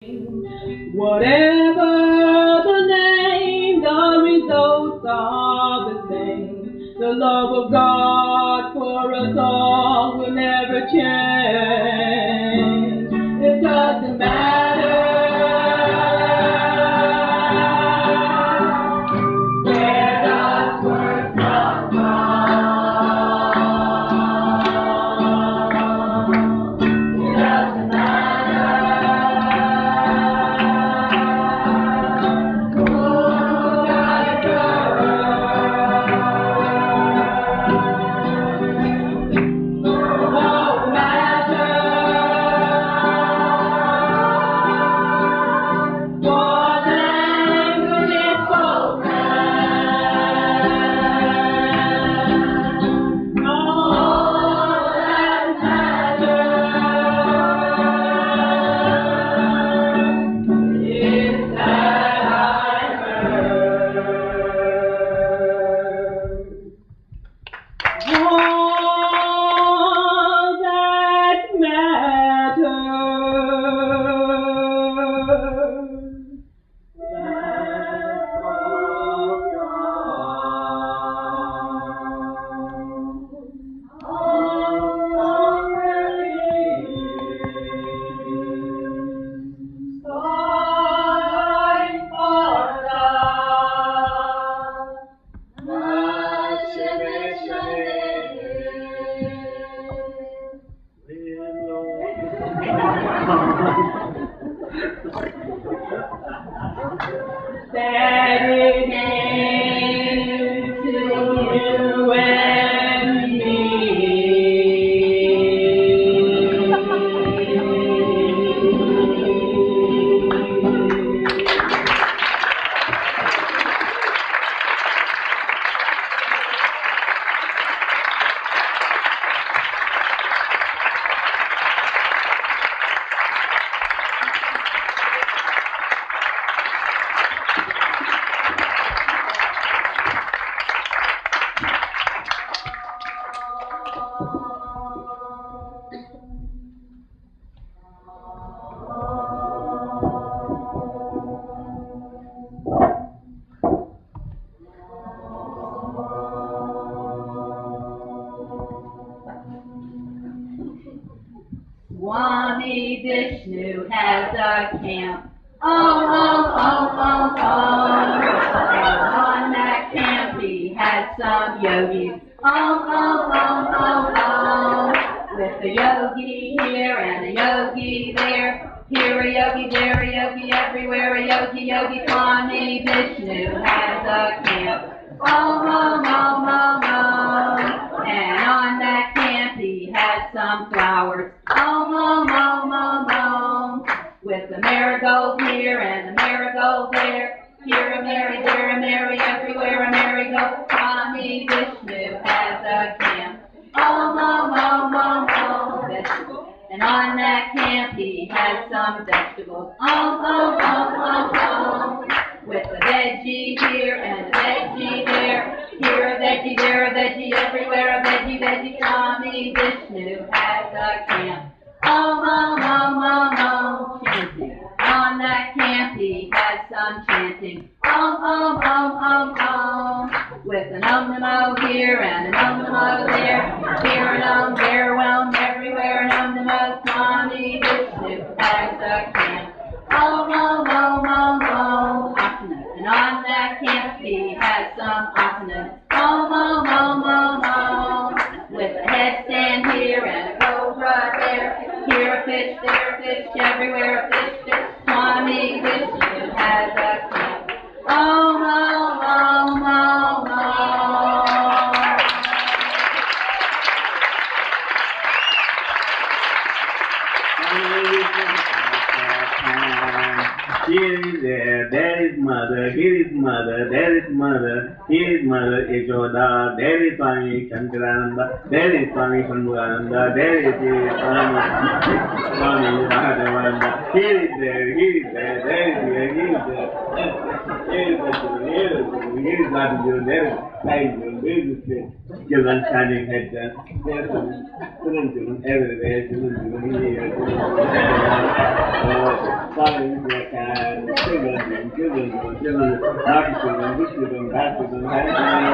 Whatever the name, the results are the same. The love of God for us all will never change. It doesn't matter where God's word comes from. It doesn't matter. Swami Vishnu has a camp. Oh. On that camp he has some yogis. Oh. With a yogi here and a yogi there. Here a yogi, there a yogi, everywhere a yogi. Swami Vishnu has a camp. Oh. And on that camp he has some flowers. Oh. With a marigold here and a marigold there. Here a Mary, there a Mary, everywhere a marigold. Swami Vishnu has a camp. Oh. And on that camp he has some vegetables. Oh. With a veggie here and a veggie there. Here a veggie, there a veggie, everywhere a veggie. Swami Vishnu has a camp. Oh. Chanting. On that camp he has some chanting. Oh. With an Om Namo here and an Om Namo there. Here an Om, there one, everywhere an Om Namo. Swami Vishnu has a camp. Oh. Asanas. And on that camp he has some asanas. Oh. With a headstand here and a cobra there. Here a fish, there a fish, everywhere a fish. Swami Vishnu has a camp. Oh. Here is there is mother, here is mother, there is mother, here is mother Yashoda, there is Swami Shankarananda, there is Swami Shanmugananda, there is Swami Vishnu-devananda, here is there is there, there is here is there, here is here is garden jewel, there is side jewel, there is children standing head down, there is children everywhere, children here, children naughty children, good children, bad children, happy children.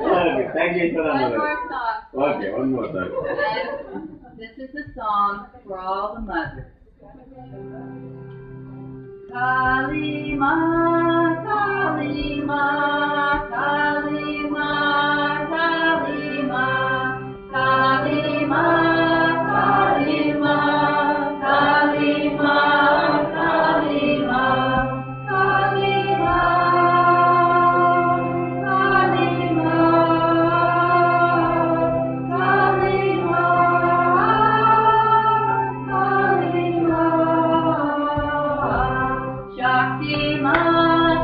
Okay, thank you, One more song. Okay, one more song. And this is a song for all the mothers. Kali Ma, Kali Ma, Kali Ma, Kali Ma, Kali Ma, Kali Ma, Kali Ma, Kali Ma, Kali Shakti Ma,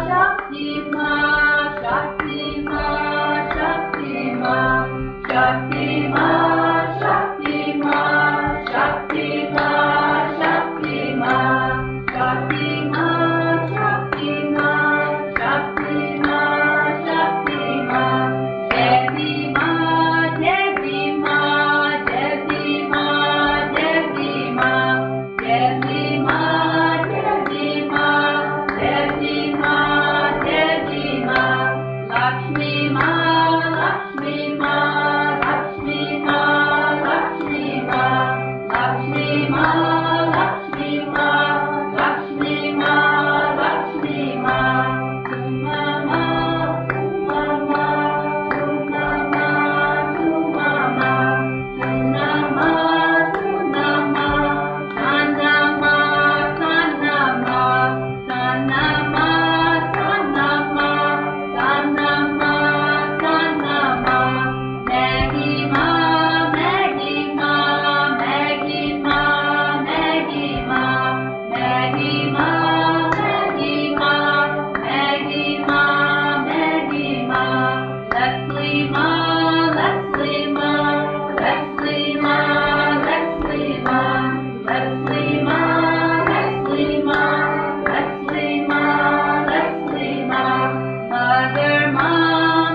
Shakti Ma, Shakti Ma, Shakti Ma, Shakti Ma, Shakti Ma, Shakti Ma, Shakti Ma, Shakti Ma, Shakti Ma, Shakti Ma, Shakti Ma, Devi Ma, Devi Ma, Devi Ma, Devi Ma, Devi Ma, Devi Ma, Devi Ma, Devi Ma, Lakshmi Ma, Lakshmi Ma, Lakshmi Ma, Lakshmi Ma, Lakshmi Ma, Lakshmi Ma, Lakshmi Ma, Lakshmi Ma, Suma Ma, Suma Ma, Suma Ma, Suma Ma, Suna Ma, Suna Ma, Sana Ma, Sana Ma, Sana Ma, Sana Ma, Sana Ma, Sana Ma, Maggie Ma, Maggie Ma, Maggie Ma, Maggie Ma, Maggie Ma, Maggie Ma, Maggie Ma, Maggie Ma, Leslie Ma, Leslie Ma, Leslie Ma, Leslie Ma, Leslie Ma, Leslie Ma, Leslie Ma, Leslie Ma, Mother Ma,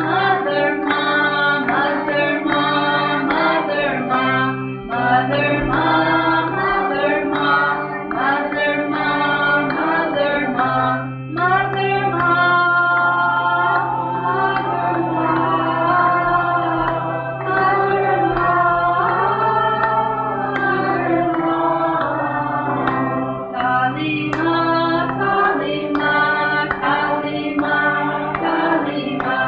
Mother Ma, Mother Ma, Mother Ma, Mother Ma, Mother Ma, Mother Ma, Mother Ma, Mother Kali Ma, Kali Ma, Kali Ma,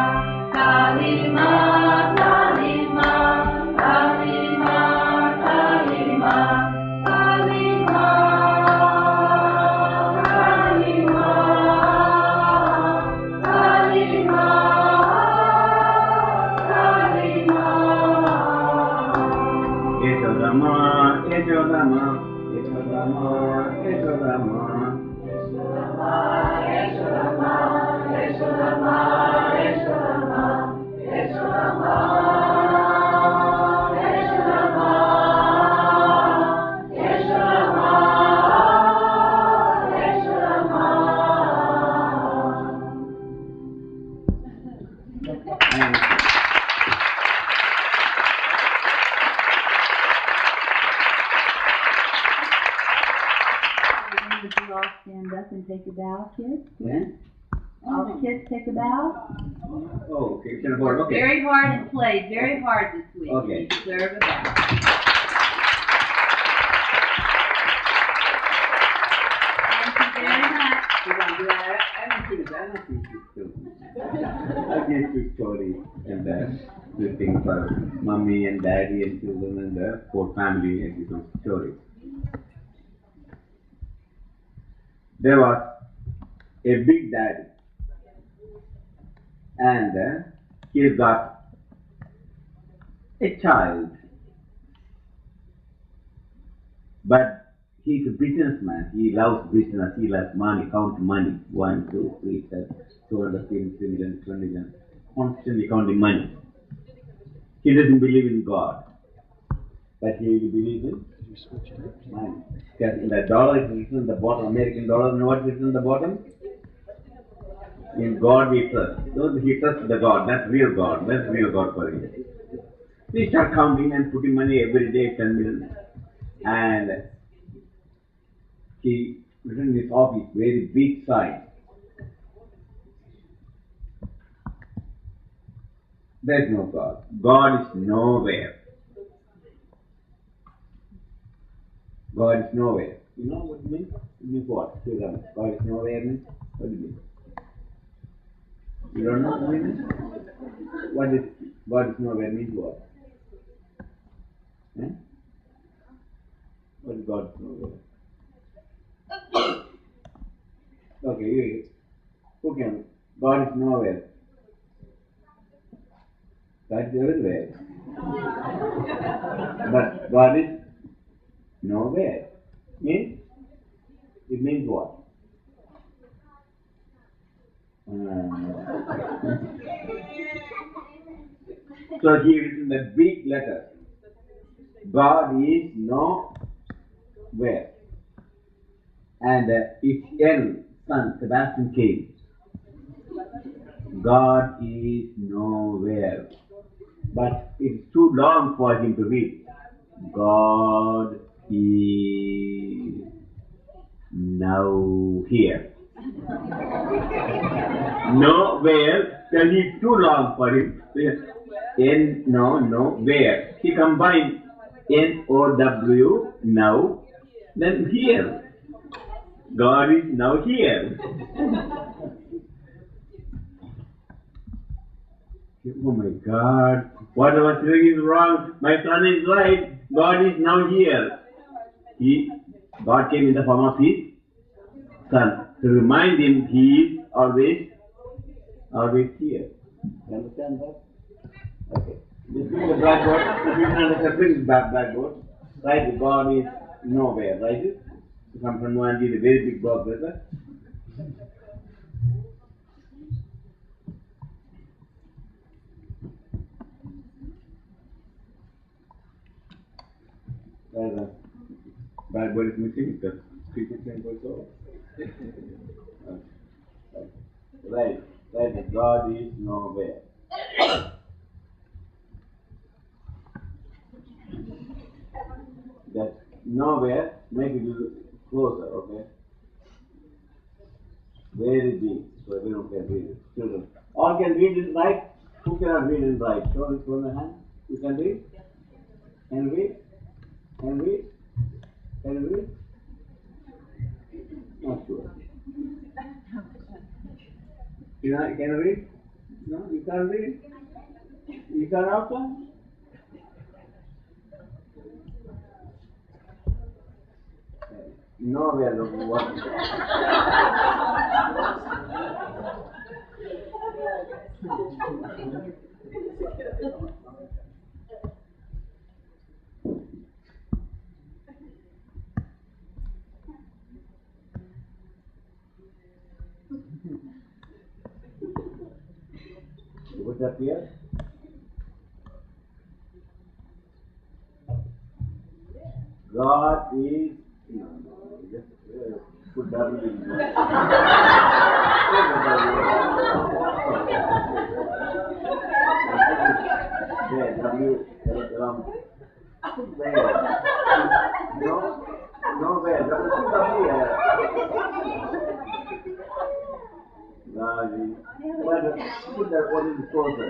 Kali Ma, Kali Ma, Kali Ma, Kali Ma, Kali Ma, Kali Yashodama, Yashodama, Yashodama, Yashodama. Would you all stand up and take a bow, kids? All the kids take a bow. Oh, okay. Can I Worked okay. very hard and played very hard this week. Okay. You deserve a bow. Thank you very much. I haven't seen it. I haven't seen it. I gave you stories and the thing for mommy and daddy and children and the whole family and give some stories. There was a big daddy and he got a child, but he's a businessman. He loves business. He loves money, count money. 1, 2, 3, 4, 200, 3 million, 20 million, constantly counting money. He doesn't believe in God, but he believes in money. Because the dollar is written in the bottom, American dollar, and what is written in the bottom? In God we trust. So he trusts the God. That's real God. That's real God for him. We start counting and putting money every day, 10 million. And he written in his office, very big sign. There is no God. God is nowhere. God is nowhere. You know what it means? It means what? God is nowhere means? What do you mean? You don't know what it means? What is God is nowhere means what? Eh? What is God is nowhere? Okay, who can? God is nowhere. God is everywhere. But God is nowhere. Means? It means what? So he written the big letter. God is nowhere. And his young son Sebastian came. God is nowhere. But it's too long for him to read. God is now here. Nowhere, then it's too long for him. Where. He combined N-O-W, now, then here. God is now here. Oh my God, what I was doing is wrong. My son is right. God is now here. God came in the form of his son to remind him he is always here. You understand that? Okay. This is the blackboard. If you can understand, bring it back blackboard. Right? God is nowhere. Right? You come from one the very big box, right? Blackboard is missing because people can go so. Right. God is nowhere. That nowhere, make it closer, okay? Very big, so everyone can read it. Children. All can read it right? Who cannot read it right? Show it from the hand. You can read? Can read? Can read? Can read? Not sure. Can you read? No, you can't read? You can't also? Nowhere the what? What's up here? God is just put W in there. There, W around. Put there. No, where? Put W here. God is. But put that one in the closer.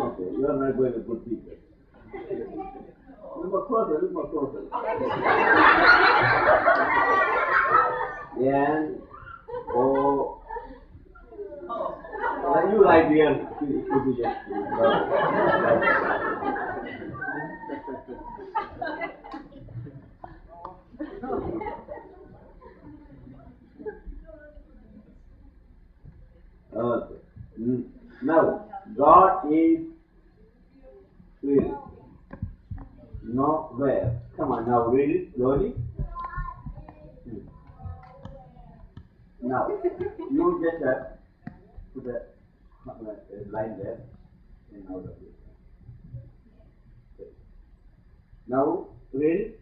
Okay, you are not going to put people. Look more closer. N O. You like here? Okay. Now, God is real. Nowhere. Come on, now read it slowly. Now, you just put a line there and out of it. Okay. Now, read it.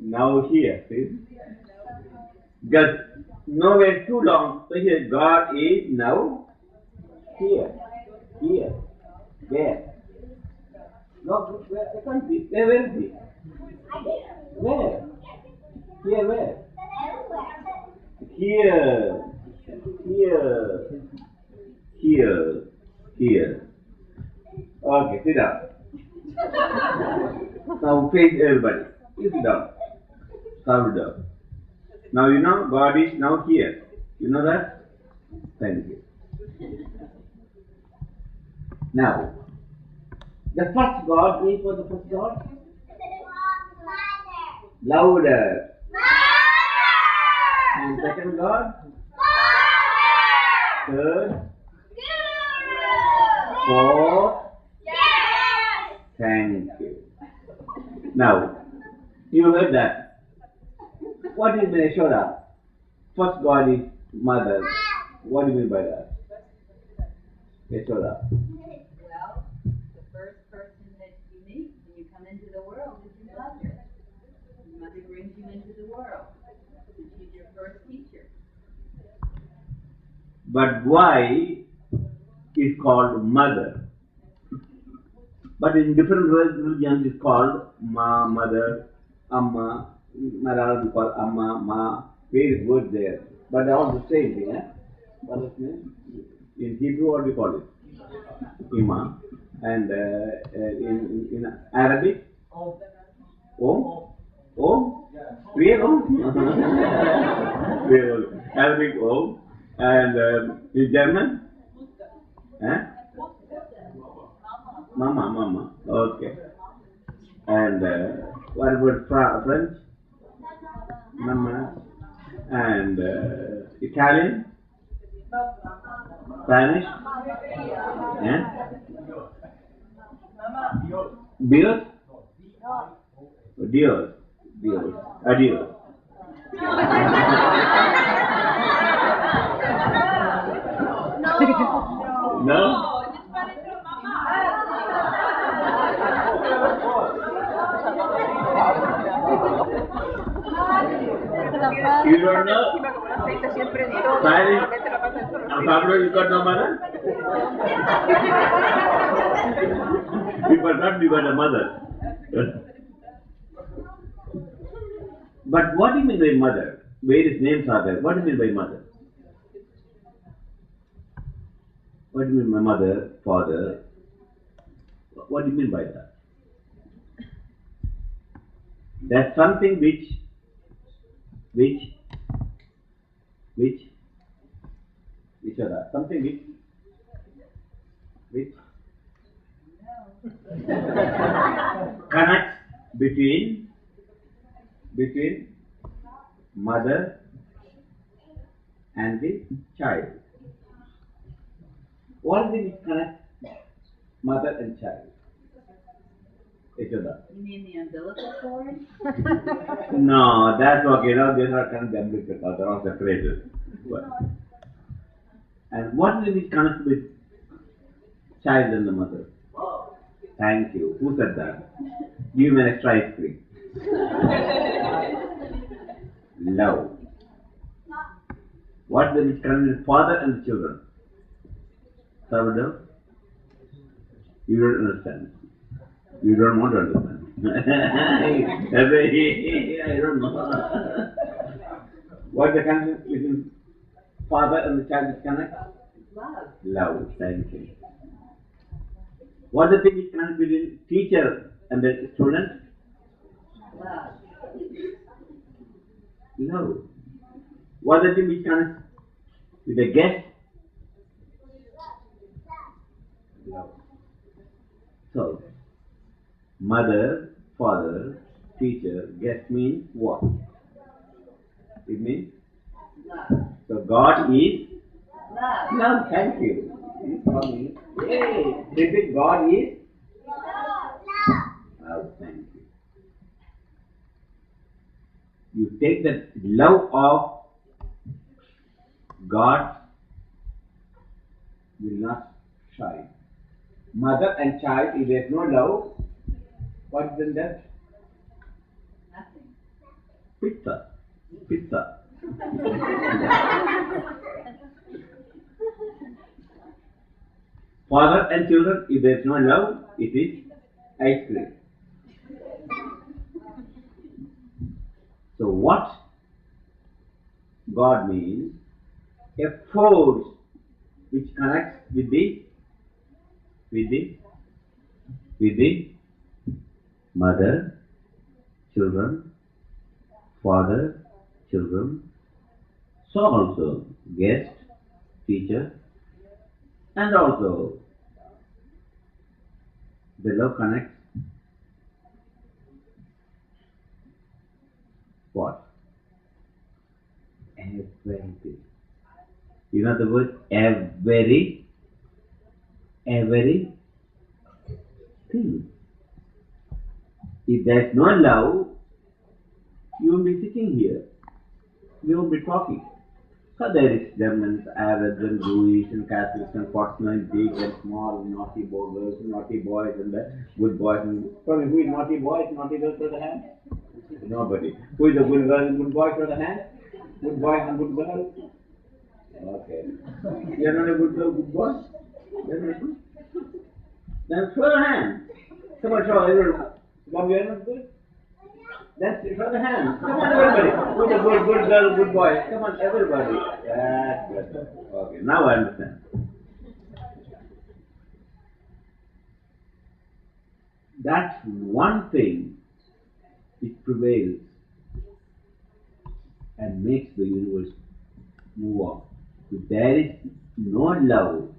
Now here, see? Because nowhere too long. So here God is now here, there. No, where I can't see. Where is he? Where? Here, where? Here, here. Okay, sit down. Now face everybody. You sit down. Sit down. Now you know God is now here. You know that? Thank you. Now, the first God is for the first God? Louder. And second God? Third? Fourth? Thank you. Now, you heard that. What is Yashoda? First God is mother. What do you mean by that? Yashoda. Well, the first person that you meet when you come into the world is your mother. Your mother brings you into the world. And she's your first teacher. But why is called mother? But in different religions it's called ma, mother, amma. Malayalam we call amma, ma. Various words there. But they're all the same thing, eh? What is it? In Hebrew, what do you call it? Ima. And in Arabic? Om? Om? Real Om? Real Arabic Om. And in German? Eh? Mama. Okay. And what about French? Mama. And Italian? Spanish? Eh? Dios? Dios. Adios. No? You don't know? Spanish? Pablo, you got no mother? You forgot you got a mother. But what do you mean by mother? Various names are there. What do you mean by mother? What do you mean by mother, father? What do you mean by that? That's something which other? Something which connects between mother and the child. What is it which connects mother and child? You mean the umbilical cord? No, that's okay. Now they're not connected the umbilical cord. They're all separated. And what is it which connects with child and the mother? Thank you. Who said that? Give me an extra ice cream. Love. What is it which connects with father and the children? Salvador? You don't understand. You don't want to understand. I don't know. What the connection between father and the child is connect? Love. Love. Thank you. What the thing is connect between teacher and the student? Love. Love. What the thing which connects with the guest? Love. So, mother, father, teacher, guest means what? It means? Love. So God is? Love. Love, thank you. Yay! Repeat, God is? Love, thank you. You take the love of God will not shine. Mother and child, if there is no love, what is in that? Nothing. Pizza. Pizza. Father and children, if there is no love, it is ice cream. So what God means? A force which connects with the mother, children, father, children, so also guest, teacher, and also the love connects what? Everything. You know the word every thing. If there is no love, you will be sitting here. You will be talking. So there is Germans, Arabs, and Jewish, and Catholics, and Protestants, big and small, naughty girls, naughty boys, and the good boys. And sorry, who is naughty boys, naughty girls? Show the hand. Nobody. Who is a good girl and good boy? Show the hand. Good boy and good girl. Okay. You are not a good girl, good boy. You are not good. Then show the hand. Come on, show everyone. Mom, you are not good. Then show the hand. Come on, everybody. Who's a good girl, good boy? Come on, everybody. That's good. Okay, now I understand. That's one thing which prevails and makes the universe move on. If there is no love,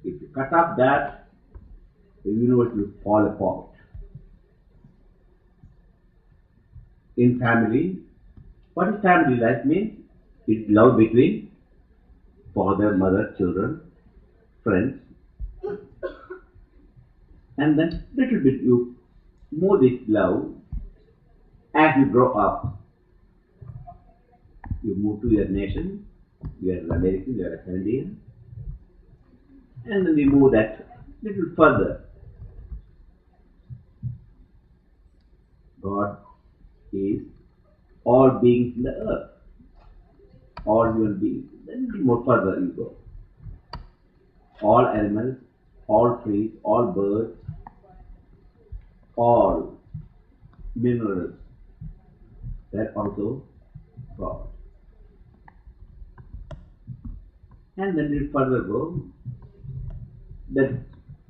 if you cut off that, the universe will fall apart. In family, what is family life means? It's love between father, mother, children, friends, and then little bit you move this love as you grow up. You move to your nation, you are an American, you are a Canadian, and then we move that little further. God is all beings in the earth, all human beings. Then more further you go. All animals, all trees, all birds, all minerals, that also God. And then you further go, the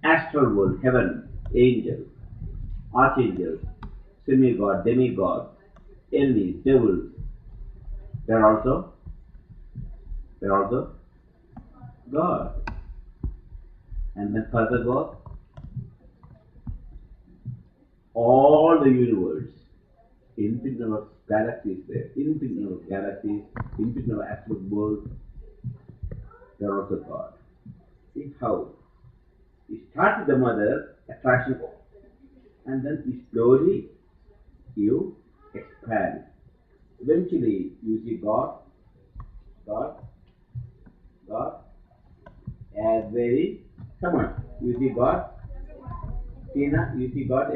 astral world, heaven, angels, archangels, semi-god, demigod, enemies, devils, they're also God. And then further go, all the universe, infinite number of galaxies there, infinite number of galaxies, infinite number of astral worlds, they're also God. See how? You start with the mother, attraction, and then slowly you expand. Eventually you see God, as very, come on, you see God, Tina, you see God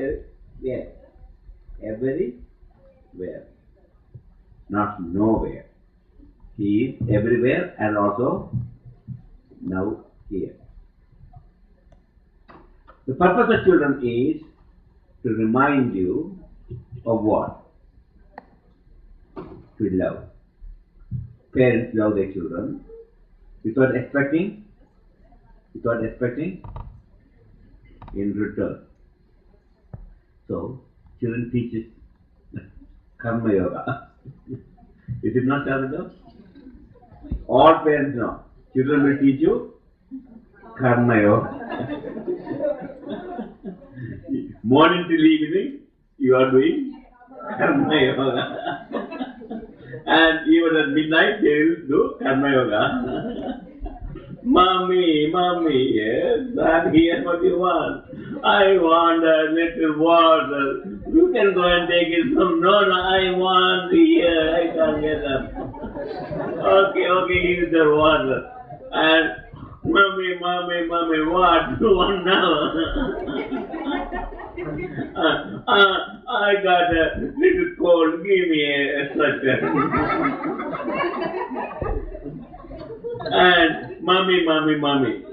yes, everywhere, not nowhere. He is everywhere and also now here. The purpose of children is to remind you of what? To love. Parents love their children without expecting in return. So, children teaches karma yoga. Is it not Sarada? All parents know. Children will teach you karma yoga. Morning till evening, you are doing karma yoga. And even at midnight, they will do karma yoga. Mommy, yes, I'm here. What you want? I want a little water. You can go and take it from. No, I want here. I can't get up. Okay, here's the water. And mommy, what do you want now? I got a little cold, give me a sweater. And mommy.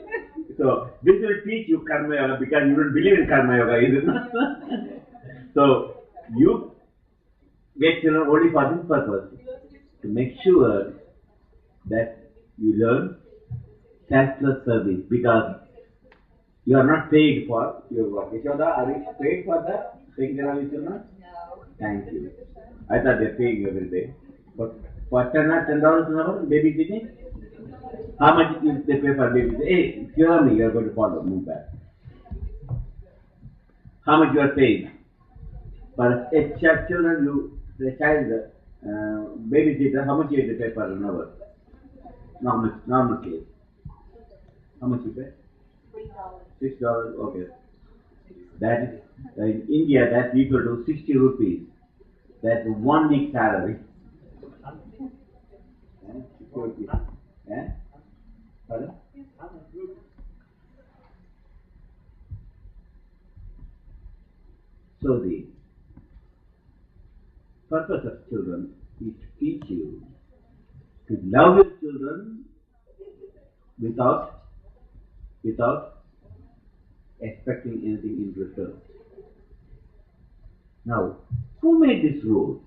So this will teach you karma yoga because you don't believe in karma yoga either. So you get children only for this purpose, to make sure that you learn selfless service, because you are not paid for your work. Yashoda, are you paid for that? Taking care of your children? No. Thank you. I thought they're paying you every day. But for $10 an hour, babysitting? How much do they pay for babysitting? Hey, hear me, you're going to follow, move back. How much you are paid? For a child, babysitter, how much you have to pay per an hour? Normal case. How much you pay? $6. $6, okay. That is, in India, that's equal to 60 rupees. That's 1 week salary. 60 rupees. Pardon? So the purpose of children is to teach you to love your children without expecting anything in return. Now, who made this rule?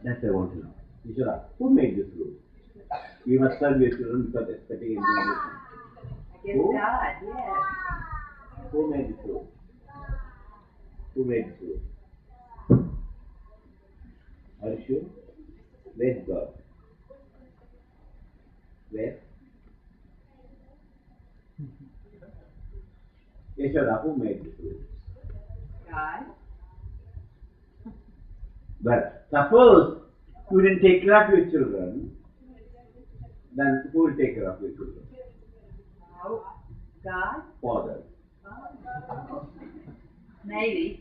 That's what I want to know. Ishvara, who made this rule? You must serve your children without expecting anything in return. I guess God, yes. Who made this rule? Who made this rule? Are you sure? Where's God? Where? Yashoda, who made this rule? God. But suppose you didn't take care of your children, then who will take care of your children? Oh, God? Father. Oh. Maybe.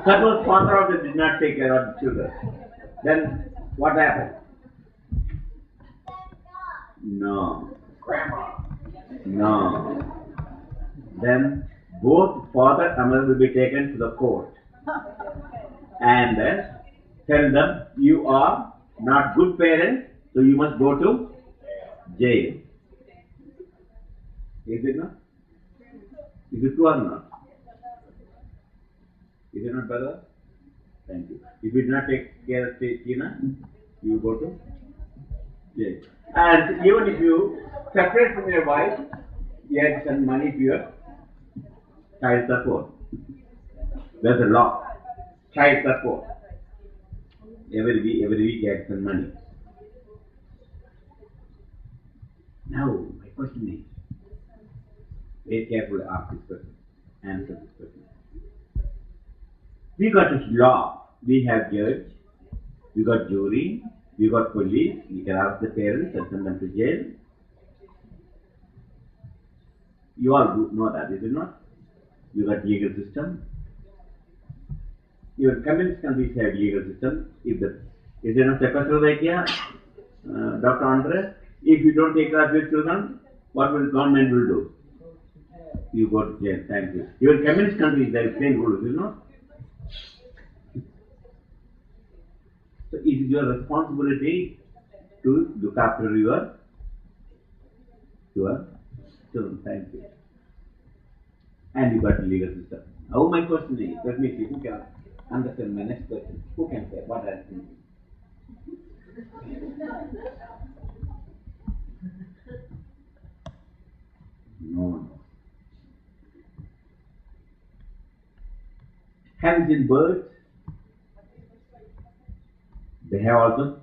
Suppose father also did not take care of the children, then what happened? No. No. Then both father and mother will be taken to the court and tell them you are not good parents, so you must go to jail. Is it not? Is it true or not? Is it not, brother? Thank you. If you do not take care of Tina, you go to jail. And even if you separate from your wife, you have to send money to your child support. There's a law. Child support. Every week you have to send money. Now, my question is, very carefully ask this question, answer this question. We got this law. We have judge, we got jury, we got police, we can ask the parents and send them to jail. You all know that, is it not? You got legal system. Even communist countries have legal system. Is there no Czechoslovakia, Dr. Andre? If you don't take care of your children, what will government will do? You go to jail. Thank you. Even communist countries there is same rules, is it not? So it is your responsibility to look after your children. Thank you. And you got the legal system. Now my question is, let me see who can understand my next question. Who can say what I'm thinking? No. Have you seen birds? They have also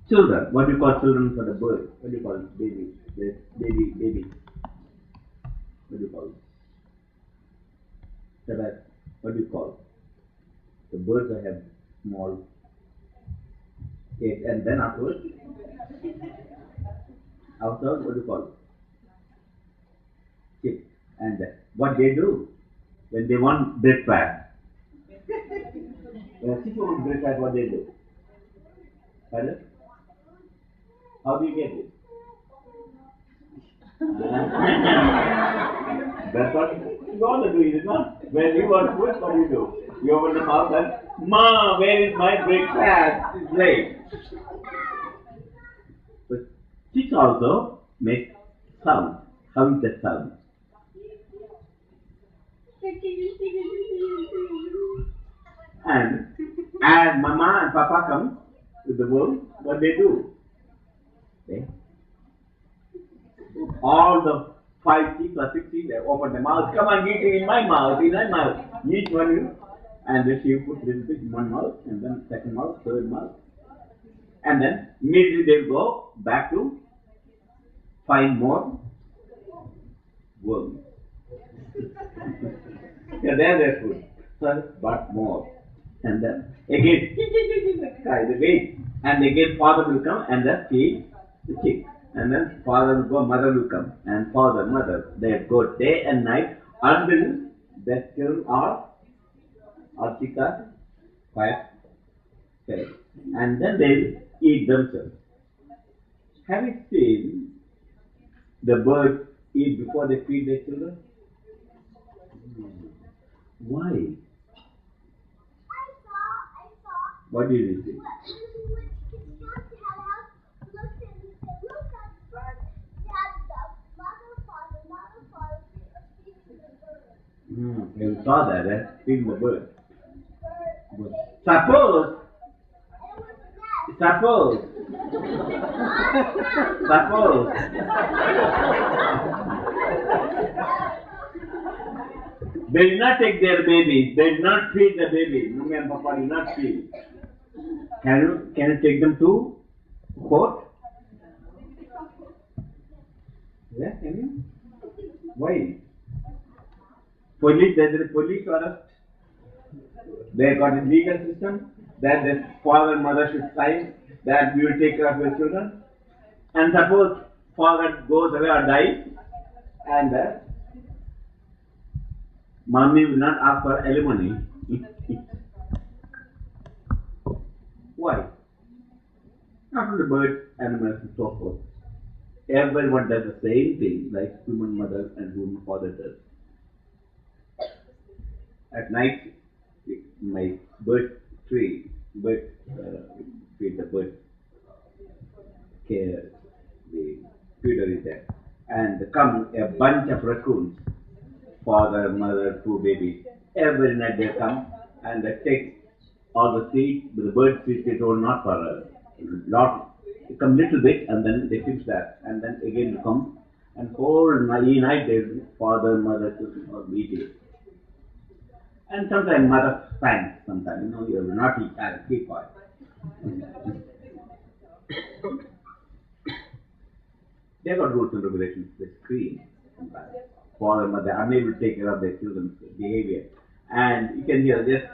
children. What do you call children for the bird? What do you call baby? Baby. What do you call it? What do you call the birds that have small eggs, and then afterwards, what do you call it? Chick. And what they do when they want breakfast? When a chick wants breakfast, what they do? Pardon? How do you get it? That's what you all do, is it not? When you want food, what do? You open the mouth and, Ma, where is my breakfast? It's late. But chicks also make sound. How is that sound? And as Mama and Papa come to the world, what they do? They, all the 5 chicks or 6 chicks, they open the mouth. Come on, eat in my mouth, in my mouth. Each one you. And then she put little bit in one mouth, and then second mouth, third mouth. And then immediately they'll go back to find more worms. Yeah, their food. So, but more. And then again, cry the way. And again father will come and then feed the chick. And then father will go, mother will come. And father, mother, they go day and night until the children are chicks are quite fed. And then they eat themselves. Have you seen the birds eat before they feed their children? Why? I saw. What did you see? You saw that, eh? Feeding the bird. Suppose they did not take their babies, they did not feed the baby. Mummy and Papa did not feed. Can you take them to court? Yeah, can you? Why? Police, there is a police arrest. They got a legal system that the father and mother should sign that we will take care of your children. And suppose father goes away or dies, and mommy will not ask for alimony. Why? Not only birds, animals, and so forth. Everyone does the same thing like human mother and human father does. At night, my bird feed the bird care, the feeder is there, and come a bunch of raccoons, father, mother, 2 babies. Every night they come and they take all the seeds, the bird seeds they roll not for a lot, they come little bit and then they fix that, and then again come and whole night they father, mother, children all eating. And sometimes mother spanks, sometimes, you are naughty child, keep quiet. They got rules and regulations, they scream sometimes. Father, mother are unable to take care of their children's behavior. And you can hear just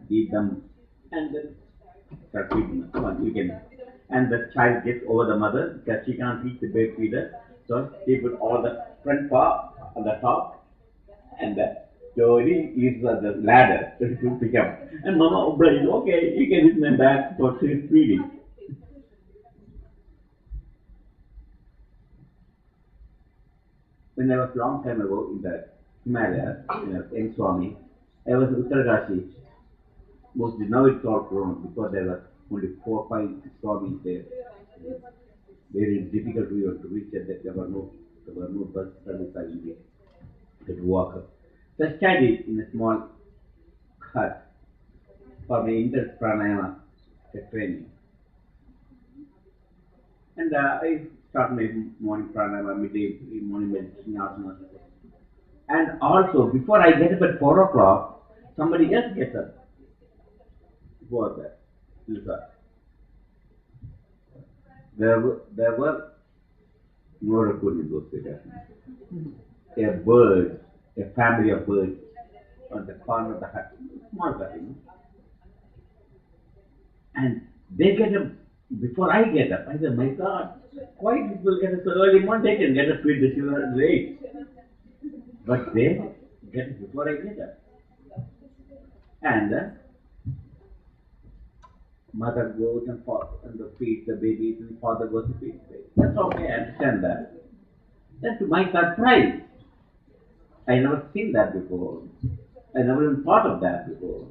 beat them and then start feeding them. Come on, you can. And the child gets over the mother because she can't reach the bird feeder. So she put all the front paw on the top. And slowly uses the ladder to pick up. And Mama obliges, okay, you can hit my back for feeding. When I was long time ago in the Himalayas, in Swami, I was in Uttarashi. Mostly now it's all grown because there were only 4, 5 Swamis there. Very difficult to reach at that. There were no bus service or anything. To walk up. So I studied in a small hut for my inter pranayama training. And I start my morning pranayama, midday morning meditation, asana. And also, before I get up at 4 o'clock, somebody else gets up. Before that, there were no raccoon in those days. A bird, a family of birds on the corner of the hut, small hut, And they get up before I get up. I said, my God, why people get up so early morning? They can get up with the children late. But they get up before I get up. And mother goes and feeds the babies and father goes to feed the babies. That's okay, I understand that. Then to my surprise, I never seen that before. I never even thought of that before.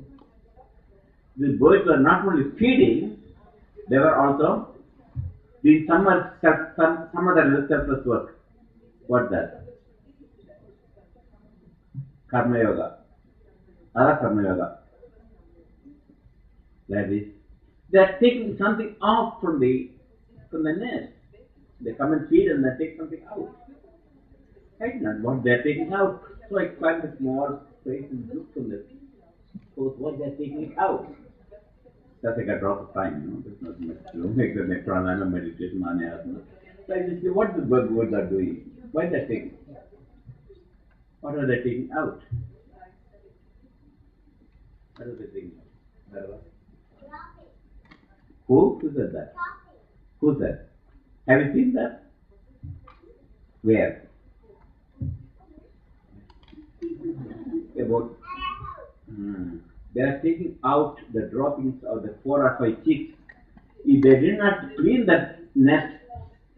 The birds were not only feeding, they were also doing some other selfless work. What's that? Karma Yoga. Other Karma Yoga. That is, they are taking something out from the nest. They come and feed and they take something out. Right? Not what they are taking out. So I climbed a small place and looked from this. So what they are taking out. That's like a drop of time, there's nothing much to do. Make the pranayama, meditation, manayasana. So I just say, what the birds are doing? Why they are taking? What are they taking out? What are they taking out? Who said that? Who said? Have you seen that? Where? About. They are taking out the droppings of the 4 or 5 chicks. If they did not clean that nest,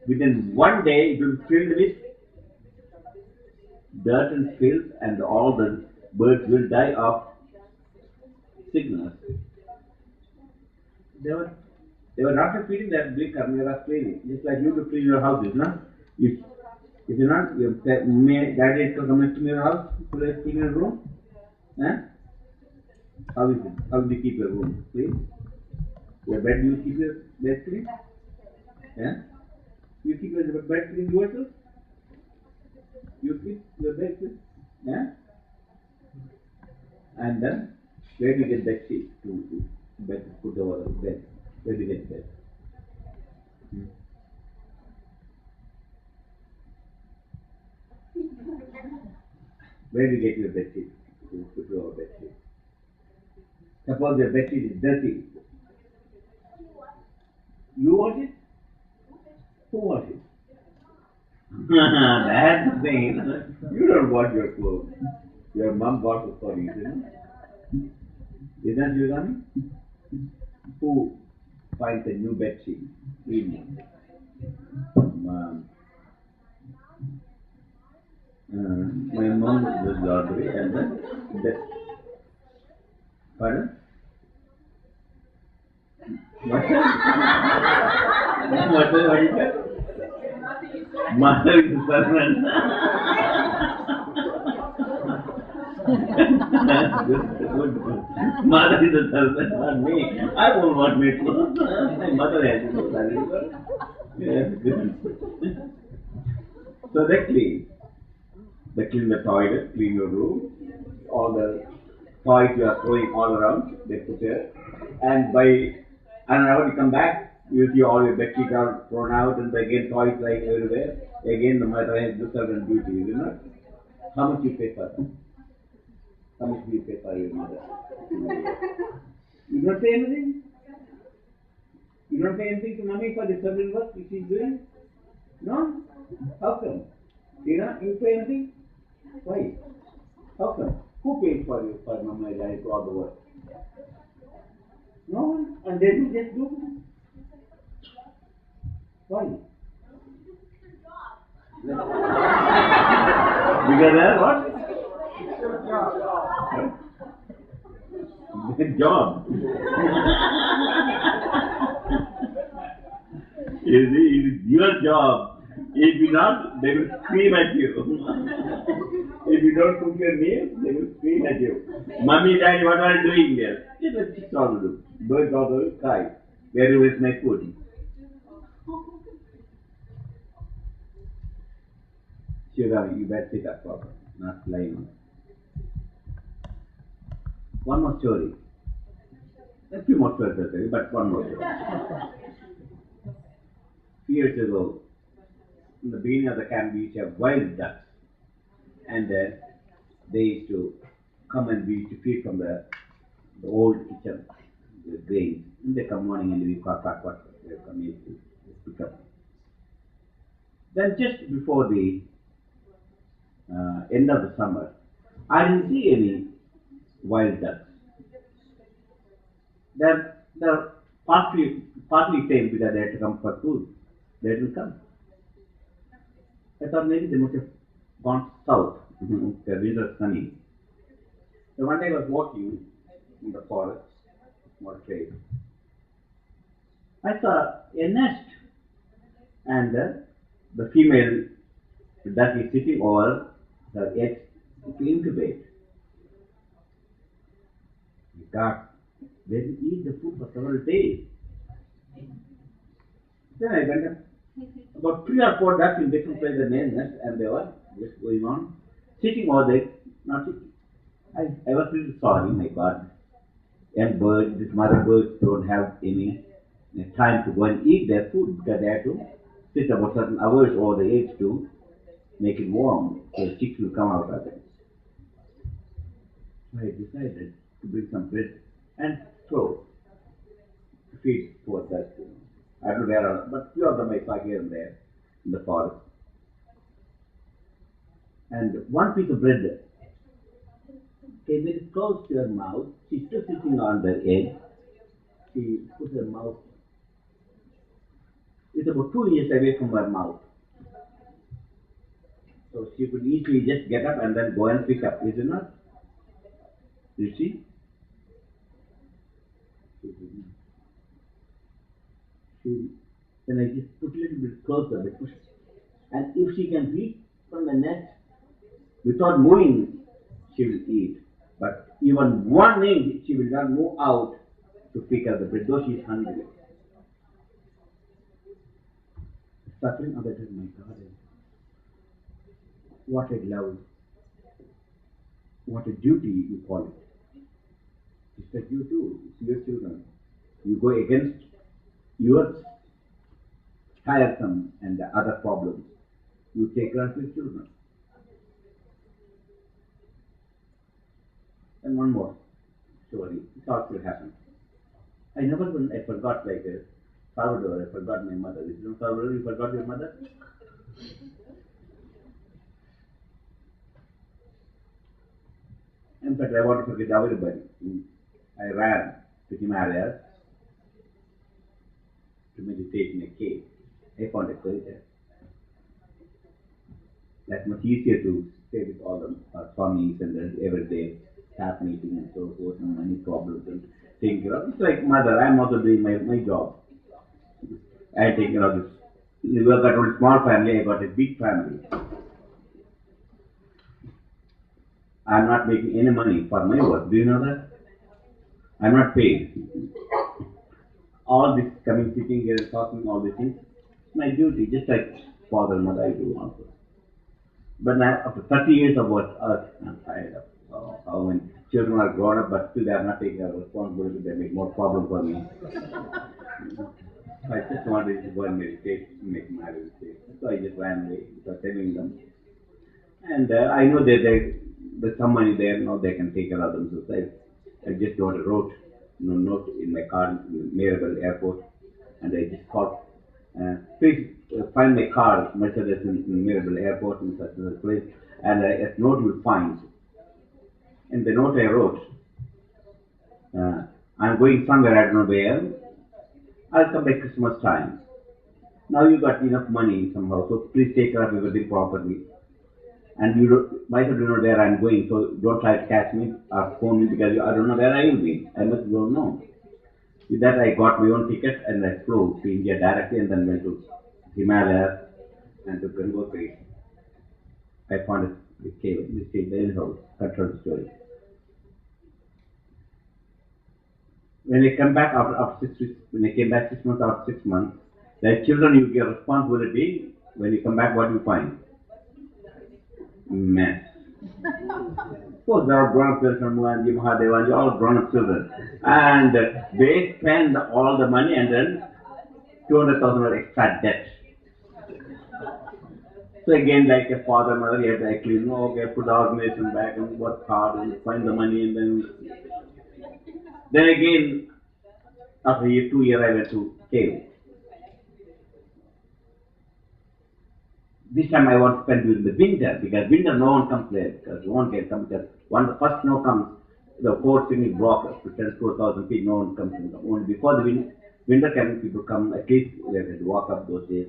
within one day it will be filled with dirt and filth, and all the birds will die of sickness. They were not feeding that big carnivora cleaning. Just like you to clean your houses, no? If you not, your daddy is coming to your house to clean your room. How is it? How do you keep your room clean? Your bed, you keep your bed clean? You keep your bed clean yourself? You keep your bed clean? And then, where do you get bed sheet to bed, put over the bed? Where do you get bed? Where do you get your bed sheet to put over bed sheet? Suppose your bed sheet is dirty. You wash it? Who washes it? That's the thing. You don't wash your clothes. Your mom washes for you, isn't that you, Rami? Who finds a new bed sheet evening? Mom. My mom does laundry and then pardon? What is that? Mother is the servant. Good. Mother is the servant, not me. I won't want my clothes. My mother has to do that. So they clean. They clean the toilet, clean your room, all the toys you are throwing all around, they put there. And by an hour you come back, you see all your bed sheets are thrown out and again toys lying everywhere. Again the mother has the servant duty, you know. How much you pay for them? How much do you pay for your mother? You don't pay anything? You don't pay anything to mommy for the servant work which she's doing? No? How come? You pay anything? Why? How come? Who pays for you, for mama and daddy to all the work? No one. And they do just do. Why? Because they're what? Their job. You see, it is your job. If you not, they will scream at you. If you don't cook your meal, they will scream at you. Mummy, daddy, what are you doing there? That's just all to do. Birds also will cry. Where is my food? Shiva, you better sit up properly, not lying on it. One more story. A few more stories, I'll tell you, but one more story. Few years ago, in the beginning of the camp, we used to have wild ducks. And they used to come and we used to feed from the old kitchen, the grains. And they come morning and we quack, they come in to pick up. Then just before the end of the summer, I didn't see any wild ducks. They're partly tame because they had to come for food. They didn't come. I thought maybe they must have gone south The winter sunny. So one day I was walking in the forest, small trail. I saw a nest, and the female duck is sitting over the eggs to incubate. God, they will eat the food for several days. Then I went up. About 3 or 4 ducks in different places in the nest, and they were just going on, sitting over there, not sitting. I was really sorry, my God. And birds, these mother birds don't have any time to go and eat their food because they have to sit about certain hours over the eggs to make it warm, so the chicks will come out of it. So I decided to bring some bread and throw to feed for that. I don't know where, but few of them I saw here and there in the forest. And one piece of bread came very close to her mouth. She's still sitting on the edge. She put her mouth. It's about 2 inches away from her mouth. So she could easily just get up and then go and pick up, is it not? You see? Then I just put a little bit closer, and if she can reach from the nest without moving, she will eat. But even 1 inch, she will not move out to pick up the bread, though she is hungry. Suffering of that is my garden. What a love, what a duty you call it. It's like you do, it's your children. You go against your tiresome and the other problems. You take care of your children. And one more story. Thought will happen. I forgot like Salvador, I forgot my mother. Did you know Salvador, you forgot your mother? In fact, I want to forget everybody. I ran to Himalayas to meditate in a cave. I found a place there. That's much easier to stay with all the Swamis and the everyday staff meeting and so forth and many problems and taking care of. It's like mother, I'm also doing my job. I take care of this. You have got a small family, I got a big family. I'm not making any money for my work. Do you know that? I'm not paid. All this coming, sitting here, talking, all these things, my duty, just like father and mother I do also. But now, after 30 years of work, I'm tired of how when children are grown up, but still they are not taking their responsibility, they make more problems for me. I just wanted to go and meditate, make my mistake. So I just ran away without telling them. And I know that there's some money there, now they can take care of themselves. I just wrote note in my car in Mirabel Airport, and I just called, please find my car, Mercedes in Mirabel Airport in such a place, and a note you will find. In the note I wrote, I'm going somewhere, I don't know where, I'll come by Christmas time. Now you got enough money somehow, so please take care of everything properly. And you myself don't know where I'm going, so don't try to catch me or phone me because I don't know where I will be. I must don't know. With that, I got my own ticket and I flew to India directly and then went to Himalayas and to Gangotri. I found a cave, this cave, there is a control story. When I come back after 6 weeks, when I came back 6 months after 6 months, the children you get responsibility. When you come back, what do you find? Mess. Of course, there are grown-up children, Mohanji, Mahadevanji, all grown-up children. And they spend all the money and then 200,000 of extra debt. So again, like a father, mother, you have to actually know, okay, put the organization back and work hard and find the money and then again, after 2 years, I went to cave. This time I want to spend during the winter because winter no one comes there because no one can come because when the first snow comes, the whole thing is blocked up to 10,000 to 1,000 feet. No one comes in. Only before the winter can people come at least they have to walk up those days.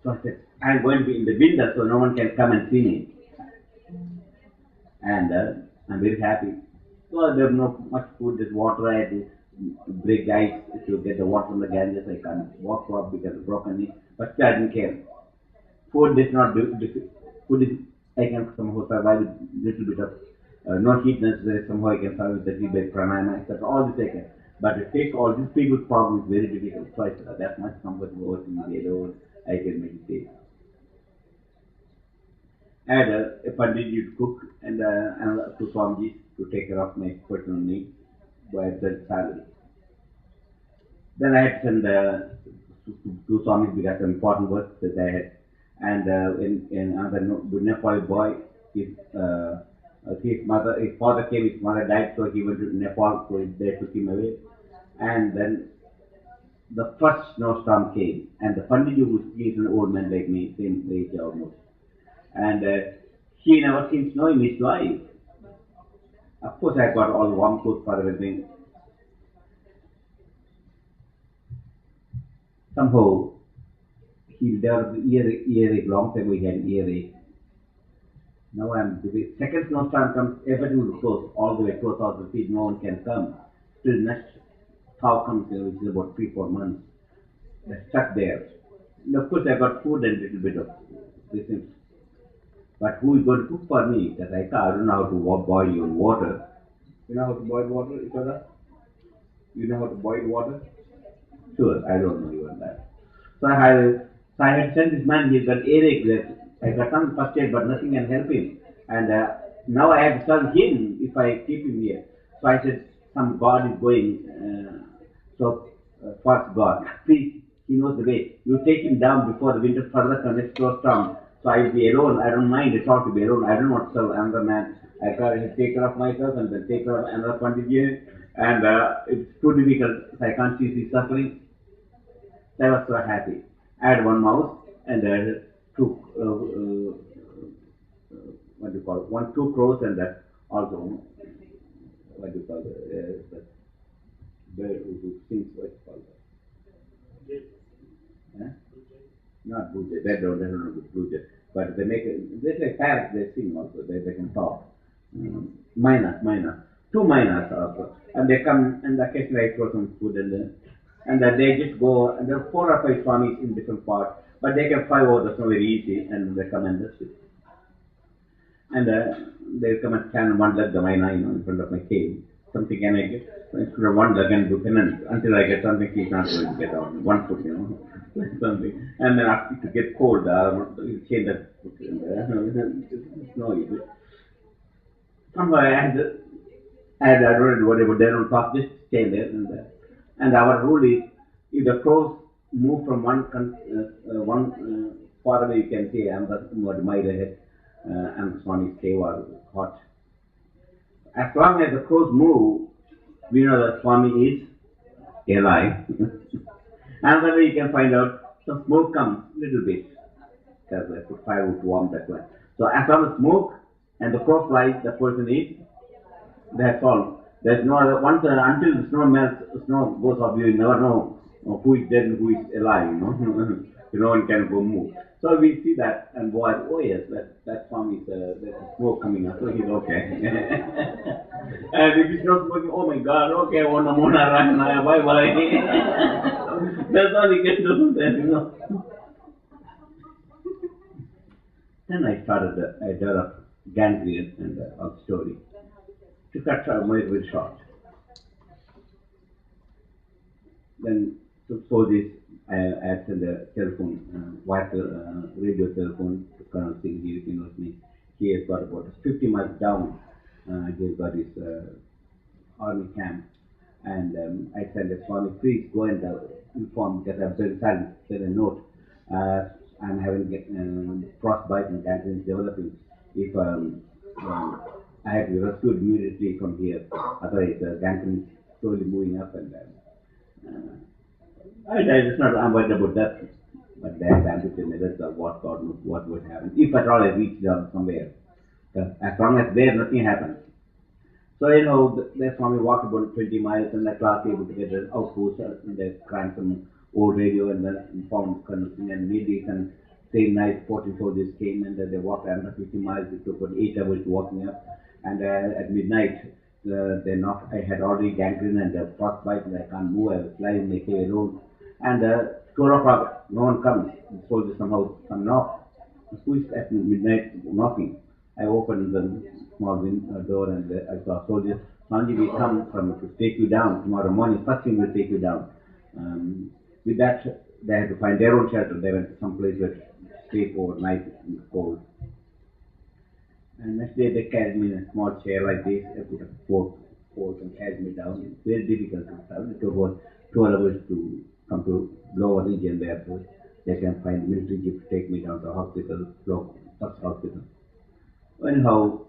So I said, I'm going to be in the winter so no one can come and see me. and I'm very happy. So there's no much food, there's water. I had to break the ice to get the water from the Ganges. I can't walk up because of broken knee, but still I didn't care. Food is not food is I can somehow survive with little bit of no heat necessary. Somehow I can survive with the little bit pranayama, etc. All this I can. But to take all these people's problems is very difficult. So I said that much comfortable working with the alone. I can meditate. I had a pandit to cook and another two Swamijis to take care of my personal needs by the salary. Then I had sent two Swamis because of important work that I had. And in another Nepali boy, his father came, his mother died, so he went to Nepal, so they took him away. And then the first snowstorm came, and the Pandit he is an old man like me, same age almost. And he never seen snow in his life. Of course, I got all warm clothes for everything. Somehow, he developed earache, long time we had earache. Now I'm the second snowstorm comes, everything will close, all the way 2,000 feet, no one can come. Till next thaw comes, which is about 3-4 months. They're stuck there. And of course, I got food and a little bit of this thing. But who is going to cook for me? Because I don't know how to boil your water. You know how to boil water, Ikoda? You know how to boil water? Sure, I don't know even that. So I had sent this man, he's got earache left. I got some first aid, but nothing can help him. And now I have to serve him if I keep him here. So I said, some God is going, first God, please, he knows the way. You take him down before the winter further next storm. So I will be alone. I don't mind at all to be alone. I don't want to serve another man. I can take care of myself and then take care of another Pandit. And it's too difficult. So I can't see his suffering. So I was so happy. I had one mouse and two, what do you call it? 2 crows and also, what do you call it? The bird who sings, what do you call it? Huh? Not blue jay, they don't know blue jay. But they say parrots, they sing also, they can talk. Miners, 2 miners also. And they come and occasionally I throw some food and they just go, and there are 4 or 5 Swamis in different parts, but they can fly over the snow very easy, and they come and just sit. And they come and stand on one leg, the mina, in front of my cave. Something can I get? So instead of one leg and do penance, until I get something, he's not going to get on. 1 foot, like something. And then after to get cold, you change that foot in there. It's no easy. Somehow I don't worry about they don't talk, just stay there. And our rule is, if the crows move from one far away, you can say, another mile ahead, and the Swami's cave or hot. As long as the crows move, we know that Swami is alive. Another way you can find out, some smoke comes little bit, because I put firewood to warm that one. So as long as smoke and the crow flies, the person is, that's all. There's no other, until the snow melts, the snow goes off, you never know who is dead and who is alive, No one can go move. So we see that and boy, oh yes, that Swami is, there's a smoke coming up, so he's okay. And if he's not smoking, oh my God, okay, bye. That's all he can do, Then I developed ganglion and a story. To cut very short. Then to show this, I sent a telephone, radio telephone to Colonel Singh. He knows me. He has got about 50 miles down. He has got his army camp. And I sent a Swami, please go and inform, because I've sent a note. I'm having frostbite and gangrene developing. If I have to be rescued immediately from here, otherwise gangrene is slowly moving up and I'm worried about that, but they have ambitious measures of what God knows what would happen, if at all I reach down somewhere. As long as there, nothing happens. So, the Swami walked about 20 miles and at last able to get an outpost and they cranked some old radio and then found connecting and ladies and same night 14 soldiers came and they walked another 50 miles. It took about 8 hours walking up And at midnight, they knocked. I had already gangrene and frostbite, and I can't move. I was lying in my cave alone. And 2 o'clock, no one comes. The soldiers somehow come knock. Who is at midnight knocking? I opened the small door and I saw soldiers. Swami, we come from to take you down tomorrow morning. First thing we'll take you down. With that, they had to find their own shelter. They went to some place where to stay overnight in the cold. And next day they carried me in a small chair like this. They put a fork and carried me down. It's very difficult to travel. It took about 12 hours to come to lower region there. So they can find military jeep to take me down to the hospital, first hospital. Anyhow,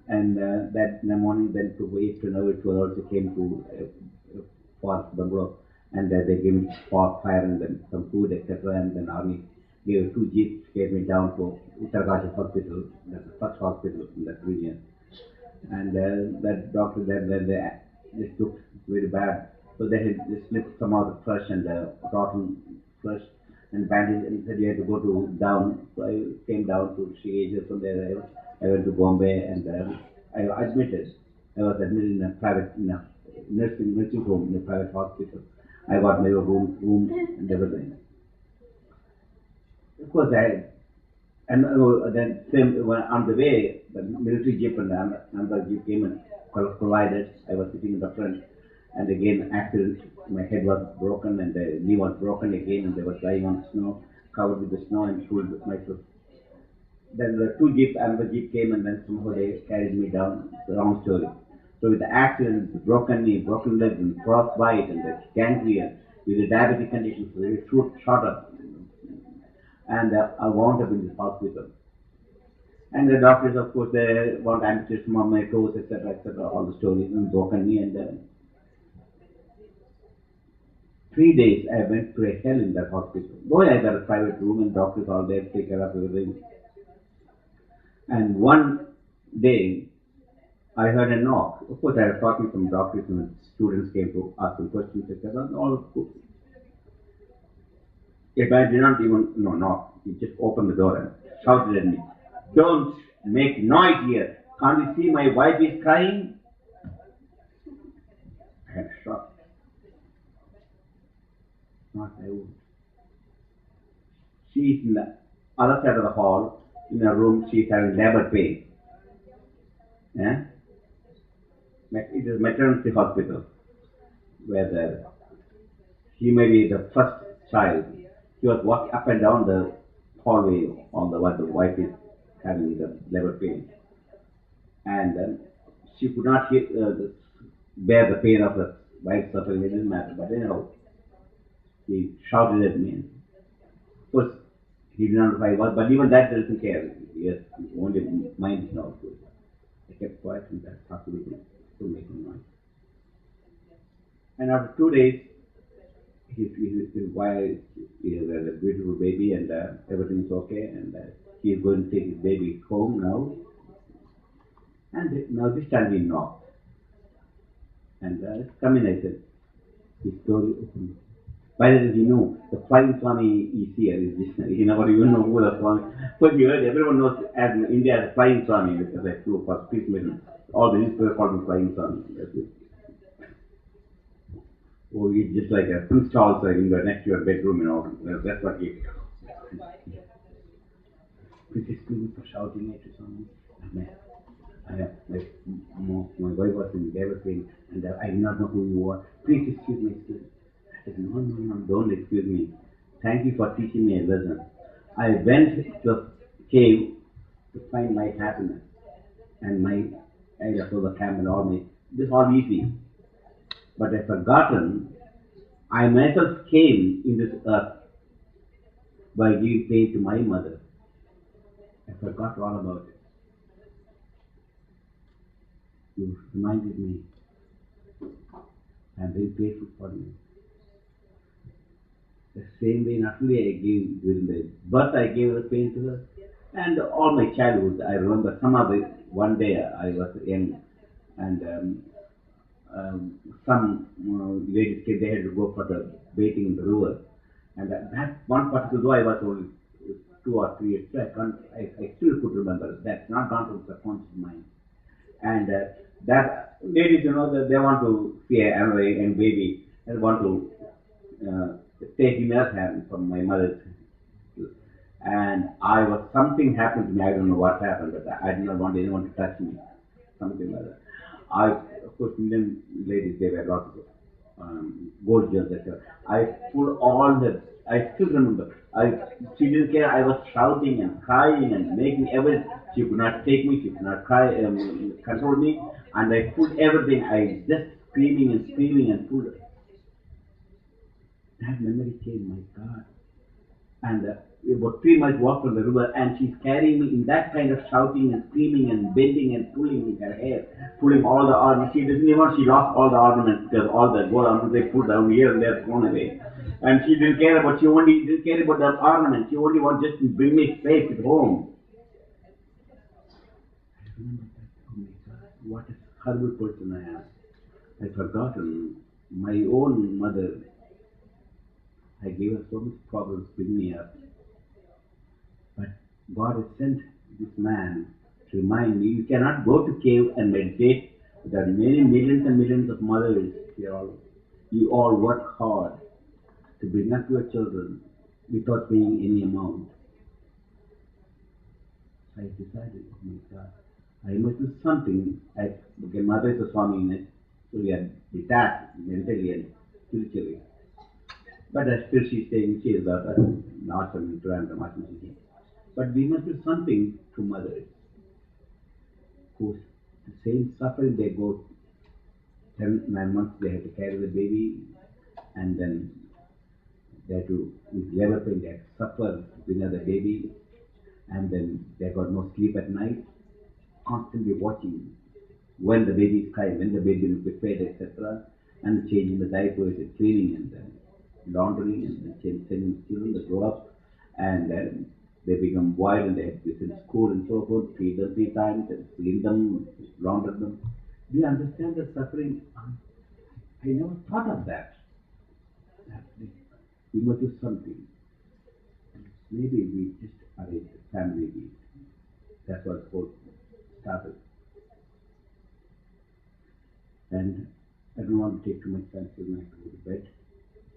and that in the morning, then to wait 2 hours, 12 hours, they came to forest bungalow, and they gave me fire and then some food, etc. And then army gave 2 jeeps, carried me down to Uttarkashi hospital, that's the first hospital in that region. And that doctor then they looked very bad. So they had slipped some of the flesh and rotten flesh and bandaged and said you had to go to down. So I came down to Sri. From there I went to Bombay and I was admitted in a private nursing home in a private hospital. I got my room and everything. Of course then same on the way the military jeep and another jeep came and collided. I was sitting in the front. And again, accident, my head was broken and the knee was broken again, and I was lying on snow, covered with the snow, and pulled myself. Then the 2 jeeps, another jeep came, and then somehow they carried me down. It's a long story. So with the accident, the broken knee, broken legs, and frostbite, and the gangrene, with the diabetic conditions, very short up, and I wound up in this hospital. And the doctors, of course, they want amputation of my toes, etc., all the stories, and broken knee, and 3 days I went to a hell in that hospital. Though I got a private room and doctors all there take care of everything. And one day I heard a knock. Of course, I was talking to some doctors and students came to ask some questions, etc. All good. If I did not even knock, he just opened the door and shouted at me, "Don't make noise here. Can't you see my wife is crying?" I had a shock. Not my own. She is in the other side of the hall, in a room, she is having labor pain. Yeah? It is a maternity hospital, where she may be the first child. She was walking up and down the hallway on what the wife is having the labor pain. And she could not bear the pain of the wife suffering, it didn't matter. But anyhow, he shouted at me. Of course, he did not know who I was, but even that doesn't care. He has only mind now. I kept quiet and that possibility to make him noise. And after 2 days, his wife is a beautiful baby and everything is okay, and he is going to take his baby home now. And now this time he knocked. And come in, I said. His story opened. By the way, he knew the flying Swami is here. He never even know who the Swami. But you heard, everyone knows as in India as Flying Swami because I flew for peace mission. All the newspapers called me Flying Swami. That's it. Oh, he's just like a Prince Charles next to your bedroom, That's what he. Please excuse me for shouting at you, Swami. My wife was in labor pain, and I did not know who you were. Please excuse me. I said, no, don't excuse me. Thank you for teaching me a lesson. I went to a cave to find my happiness and I saw the camp and all my. This is all easy. But I've forgotten, I myself came in this earth by giving pain to my mother. I forgot all about it. You reminded me. I'm very grateful for you. The same way, not only I gave during the birth, I gave the pain to her, and all my childhood. I remember one day I was young, and some ladies came. They had to go for the bathing in the river, and that one particular though I was only 2 or 3 years. I still could remember. That's not gone from the subconscious mind. And that ladies, that they want to see another young baby and want to take him as hand from my mother's. And I was something happened to me. I don't know what happened, but I did not want anyone to touch me. Something like that. Of course, Indian ladies, they wear lots of gold jewels. Etc. I pulled all the. I still remember. She didn't care. I was shouting and crying and making everything. She could not take me. She could not cry, control me. And I pulled everything. I just screaming and pulled. That memory came. My God. And about 3 miles walk from the river, and she's carrying me in that kind of shouting and screaming and bending and pulling in her hair, pulling all the ornaments. She doesn't even, she lost all the ornaments because all the gold ornaments they put down here and there thrown away. And she didn't care about, she only didn't care about the ornaments. She only wanted just to bring me safe at home. I remember that, oh my God, what a horrible person I am. I've forgotten my own mother. I gave her so much problems bringing me up. But God has sent this man to remind me, you cannot go to cave and meditate. There are many millions and millions of mothers here. You all work hard to bring up your children without paying any amount. So I decided, oh my God, I must do something. My mother is a Swami, so we are detached mentally and spiritually. But still she's saying she is an ashram in Vishnu-devananda. But we must do something to mothers who the same suffering they go 9 months they have to carry the baby, and then they have to with labor pain they have to suffer with the baby, and then they got no sleep at night, constantly watching when the baby is crying, when the baby will be fed, etc., and changing the diapers and cleaning and laundering and sending children to grow up, and then they become wild and they have to be in school and so forth, feed them 3 times and clean them, launder them. Do you understand the suffering? I never thought of that. We must do something. Maybe we just arrange a family meet. That's what the started. And I don't want to take too much time to go to bed,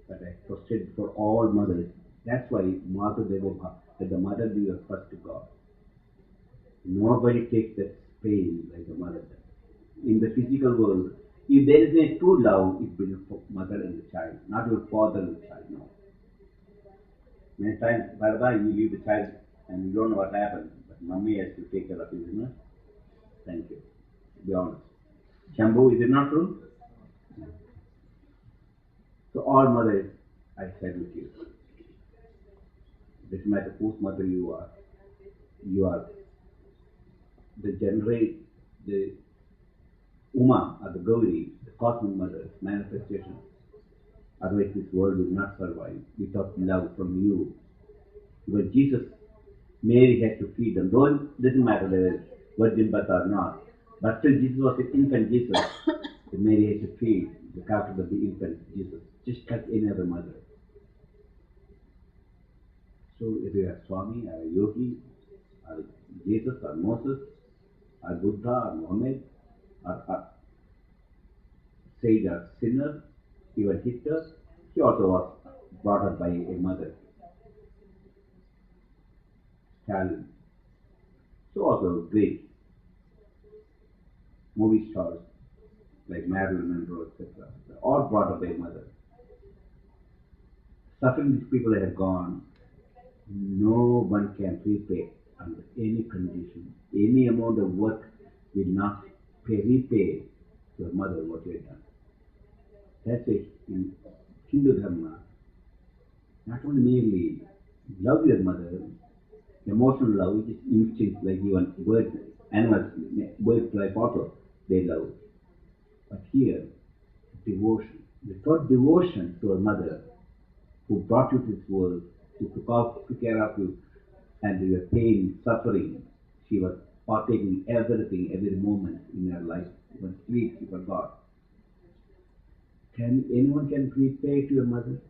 but I prostrated for all mothers. That's why Mother Devava, that the mother be your first to God. Nobody takes that pain like the mother does. In the physical world, if there is a true love, it's between the mother and the child, not your father and the child, no. Many times, Bharata, you leave the child and you don't know what happened, but mommy has to take care of his business. Thank you. Be honest. Shambhu, is it not true? So all mothers, I said with you, doesn't matter whose mother you are the Uma or the Gauri, the cosmic mother, manifestation. Otherwise this world will not survive without love from you. Because Jesus, Mary had to feed them. Though it doesn't matter whether virgin birth or not. But still Jesus was an infant Jesus. Mary had to feed the after the infant Jesus, just like any other mother. So if you are Swami or a yogi or Jesus or Moses or Buddha or Muhammad or sage or sinner, even Hitler, he also was brought up by a mother. Stalin. So also great movie stars like Marilyn Monroe, etc. All brought up by a mother. Suffering these people have gone, no one can repay under any condition. Any amount of work will not repay your mother what you have done. That's it. In Hindu Dharma, not only merely love your mother, emotional love, which is instinct, like even birds, animals, birds life also, they love. But here, devotion. Without devotion to a mother who brought you to this world, who took care of you, and your pain, suffering, she was partaking everything, every moment in your life. Even sleep, she forgot. Anyone can repay to your mother?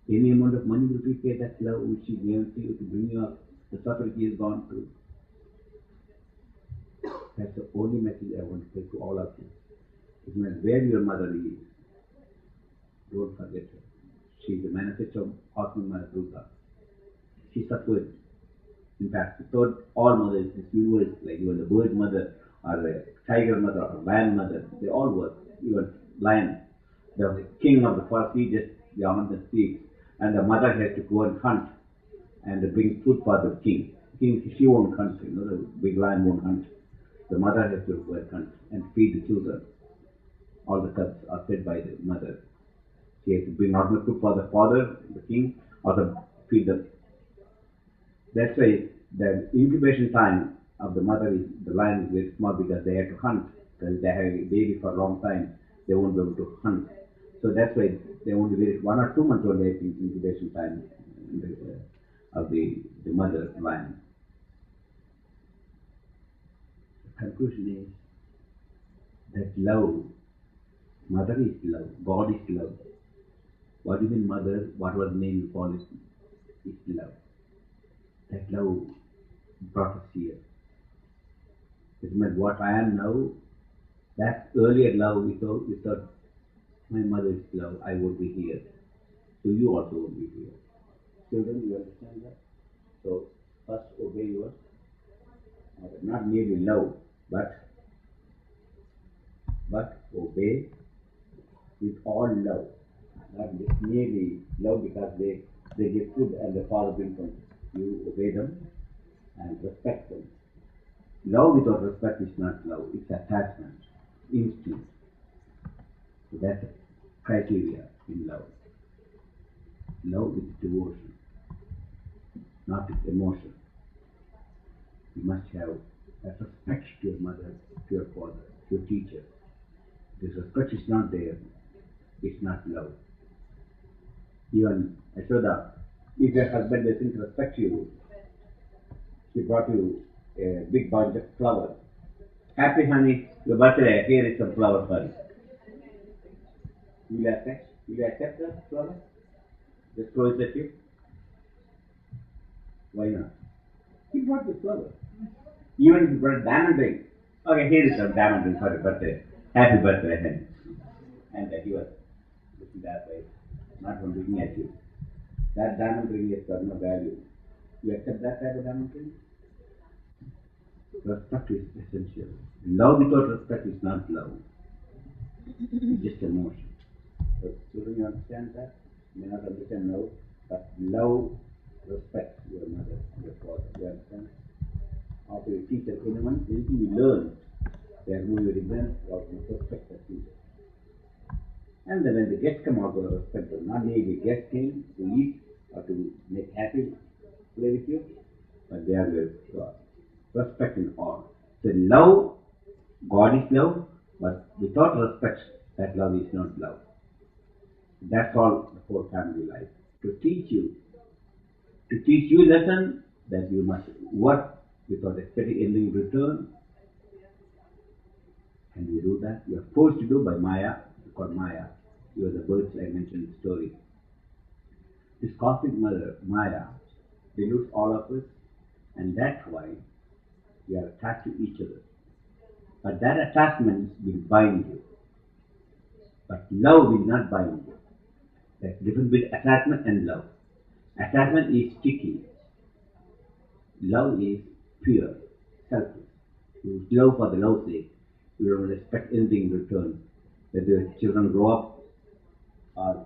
Any amount of money will repay that love which she gave to you to bring you up, the suffering she has gone through. That's the only message I want to say to all of you. It means where your mother is, don't forget her. She is the manifesto of Atma Durga. She suffered. In fact, without all mothers, this universe, like even the bird mother, or the tiger mother, or lion mother, they all work. Even lion, the king of the forest, he just beyond the speaks, and the mother has to go and hunt and bring food for the king. King, she won't hunt, the big lion won't hunt. The mother has to go and hunt and feed the children. All the cubs are fed by the mother. She has to bring not only food for the father, the king, or the feed them. That's why the incubation time of the mother is, the lion is very small because they have to hunt. Because they have a baby for a long time, they won't be able to hunt. So that's why they only very 1 or 2 months only incubation time of the mother lion. The conclusion is that love, mother is love, God is love. What do you mean mother? What was the name you call it? It's love. That love brought us here. It meant what I am now, that earlier love without my mother's love, I would be here. So you also would be here. Children, you understand that? So first obey yours, not merely love, but obey with all love. Not just merely love because they give food and the father brings them. You obey them and respect them. Love without respect is not love, it's attachment, instinct. So that's the criteria in love. Love is devotion, not with emotion. You must have that respect to your mother, to your father, to your teacher. If this respect is not there, it's not love. Even Yashoda, if your husband doesn't respect you, he brought you a big bunch of flowers. Happy honey, your birthday, here is some flower for you. Will you accept? Will you accept the flower? Just throw it at you? Why not? He brought the flower. Even if he brought a diamond ring. Okay, here is some diamond ring for your birthday. Happy birthday, honey. And he was looking that way, not from looking at you. That diamond ring has got no value. You accept that type of diamond ring? Respect is essential. Love without respect is not love. It's just emotion. So children, you understand that? You may not understand love, but love, respect your mother, your father. You understand? After you teach anyone, anything you learn, they are moving your ignorance, you also must respect the teacher. And then when the guests come out, you respect them. Not merely guests came to eat or to make happy, play with you, but they are your respect in all. So love, God is love, but without respect, that love is not love. That's all the whole family life. To teach you lesson that you must work without expecting anything in return. And you do that. You are forced to do by Maya. It's called Maya. You are the birds I mentioned in the story. This cosmic mother, Maya, dilutes all of us, and that's why we are attached to each other. But that attachment will bind you. But love will not bind you. There's a difference between attachment and love. Attachment is sticky. Love is pure, selfless. You love for the love's sake. You don't expect anything in return. Whether your children grow up or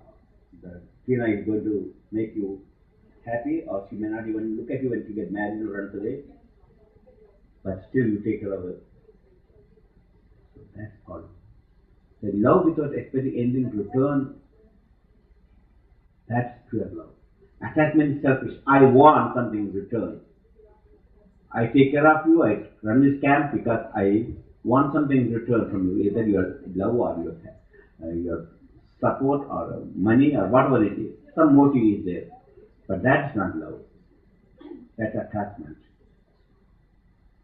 the Tina is going to make you happy, or she may not even look at you when she gets married or runs away. But still you take care of her. So that's called the love without expecting anything in return. That's pure love. Attachment is selfish. I want something in return. I take care of you, I run this camp because I want something in return from you, either your love or your support or money or whatever it is. Some motive is there. But that's not love. That's attachment.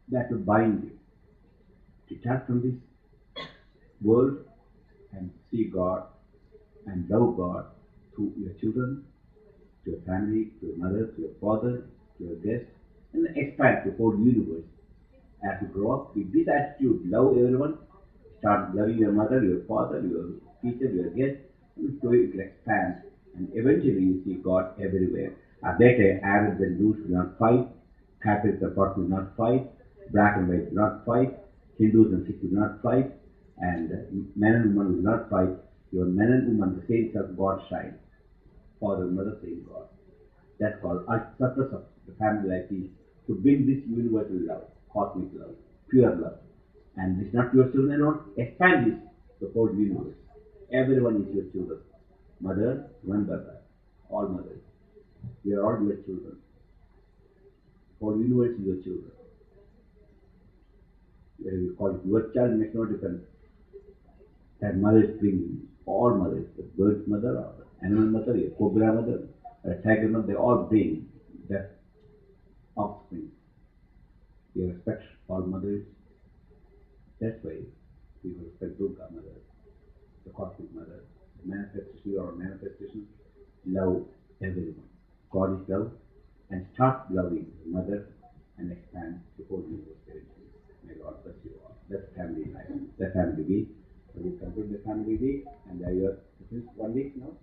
That will bind you. Detach from this world and see God and love God through your children, to your family, to your mother, to your father, to your guests, and expand the whole universe As you grow up with this attitude, love everyone, start loving your mother, your father, your teacher, your guest, and slowly it will expand. And eventually you see God everywhere. At that time, Arabs and Jews will not fight, Catholics and Protestants will not fight, black and white will not fight, Hindus and Sikhs will not fight, and men and women will not fight. Your men and women, the saints of God shine. Father and mother, same God. That's called purpose of the family life is to bring this universal love, cosmic love, pure love. And this not your children alone, expand this the whole universe. Everyone is your children. Mother, one brother, all mothers. We are all your children. Whole universe is your children. Whether you call it your child makes no difference. That mother is bringing all mothers, the bird's mother or the animal mother, a cobra mother, a tiger mother, they all bring that offspring. You respect all mothers. That's why we respect Durga mother, the cosmic mother, the manifestation or manifestation, love everyone. God is love, and start loving the mother and expand the whole universe eventually. May God bless you all. That's family life. That's family week. So we conclude the family week, and you are 1 week now.